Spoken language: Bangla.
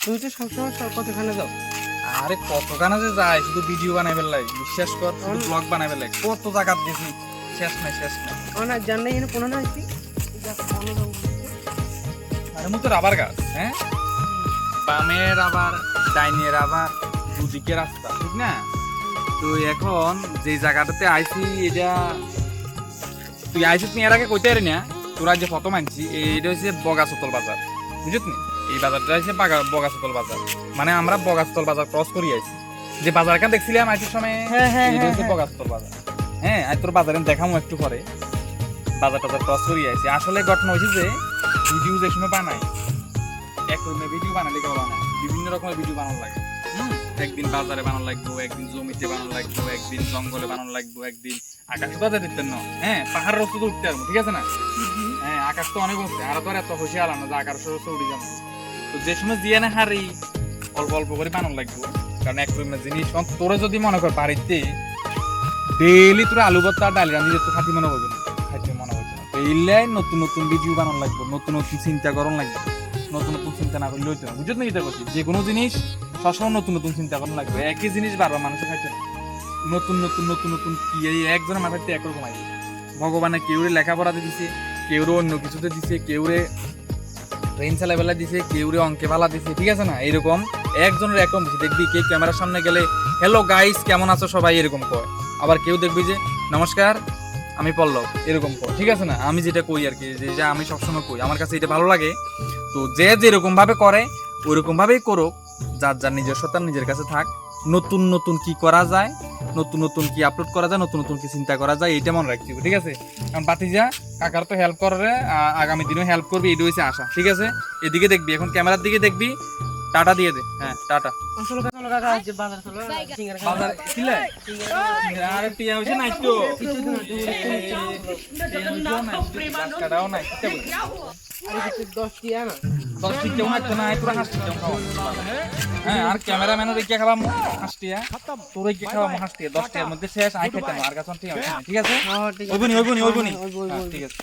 তুমি তো সবসময় কতখানে যাও? আরে কতখানে যে যায়, শুধু ভিডিও বানাই ফেললাই, বিশ্বাস কর, শুধু ব্লগ বানাই ফেললাই, কত জায়গা গেছি, শেষ নাই শেষ নাই। না জানি এখানে কোনো না আছি। আরে মু তো রাবার গাছ, হ্যাঁ, বামের আবার ডাইনের আবার দুদিকে রাস্তা, ঠিক না? তো এখন যে জায়গাটাতে আইছি এটা তুই আইছিস নি এর আগে কইতে পারি না, তোরা যে ফটো মানছি এইটা হচ্ছে বগাছতল বাজার, বুঝত নি? এই বাজারটা হচ্ছে বগাছতল বাজার, মানে আমরা বগাছতল বাজার ক্রস করি আইছি। যে বাজারখান দেখছিলাম আইছিস সময়, এইটা হচ্ছে বগাছতল বাজার। হ্যাঁ, আজ তোর বাজারে দেখামো একটু পরে, বাজার টাজার ক্রস করি আইছি। আসলে ঘটনা হয়েছে যে ভিডিও যে সময় বানাই, এক রকমের ভিডিও বানালে কেউ বানায়, বিভিন্ন রকমের ভিডিও বানানো লাগে। একদিন বাজারে বানানো লাগবো, একদিন জমিতে বানানো লাগবো, একদিন জঙ্গলে বানানো লাগবো, একদিন আকাশে বাজার দিতেন না, হ্যাঁ, পাহাড়ের রস্তা তো উঠতে পারবো, ঠিক আছে না? হ্যাঁ, আকাশ তো অনেক উঠছে, আর তো আর এত খুশি আলাম না যে আকাশের রস্তা উঠে যাবো। তো যে সময় দিয়ে না হারি অল্প অল্প করে বানানো লাগবো, কারণ এক রকমের জিনিস তোরা যদি মনে কর বাড়িতে ডেইলি তোরা আলু ভর্তা ডাল রান্ধি তো খাতি মনে করবে না, খাইতে মনে করবে না। তো এইলাই নতুন নতুন ভিডিও বানানো লাগবো, নতুন নতুন চিন্তা করণ লাগবে, নতুন নতুন চিন্তা না করলে হইতো না, বুঝত না? এটা করছি যে কোনো জিনিস সবসময় নতুন নতুন চিন্তা করা লাগবে, একই জিনিস বারবার মানুষের খাইতে না, নতুন নতুন নতুন নতুন কি এই একজনের মাথাতে একরকম আই। ভগবানে কেউরে লেখাপড়াতে দিছে, কেউরে অন্য কিছুতে দিছে, কেউরে ট্রেন চালাবেলা দিছে, কেউরে অঙ্কে ভালা দিছে, ঠিক আছে না? এরকম একজনের একরকম দিছে। দেখবি কে ক্যামেরার সামনে গেলে হ্যালো গাইস কেমন আছো সবাই এরকম কয়, আবার কেউ দেখবি যে নমস্কার আমি পল্লব এরকম কয়, ঠিক আছে না? আমি যেটা কই আর কি, যে আমি সবসময় কই আমার কাছে এটা ভালো লাগে। তো যে যেরকম ভাবে করে ওইরকম ভাবেই করুক, যার যার নিজস্বতা নিজের কাছে থাক। নতুন নতুন কি করা যায়, নতুন নতুন কি আপলোড করা যায়, নতুন নতুন কি চিন্তা করা যায়, এইটা মনে রাখছি, ঠিক আছে? কারণ বাতিজা কাকার তো হেল্প করে, আগামী দিনেও হেল্প করবি, এটা হচ্ছে আশা, ঠিক আছে? এদিকে দেখবি, এখন ক্যামেরার দিকে দেখবি, টাটা দিয়ে দে, হ্যাঁ টাটা। বাজার কিলে আরে টিয়া হইছে নাই তো, কাটাও নাই, কিটা বলি 10 টিয়া না 10 টি কেউ না না পুরো হাসটি কেউ খাওয়া। হ্যাঁ, আর ক্যামেরাম্যানের কি খাওয়া হাসটিয়া, তোর কি খাওয়া হাসটিয়া, 10 টিয়ার মধ্যে শেষ আই খাইতাম আর কাছে ঠিক আছে? হ্যাঁ ঠিক আছে। ওইবনি ওইবনি ওইবনি, ঠিক আছে।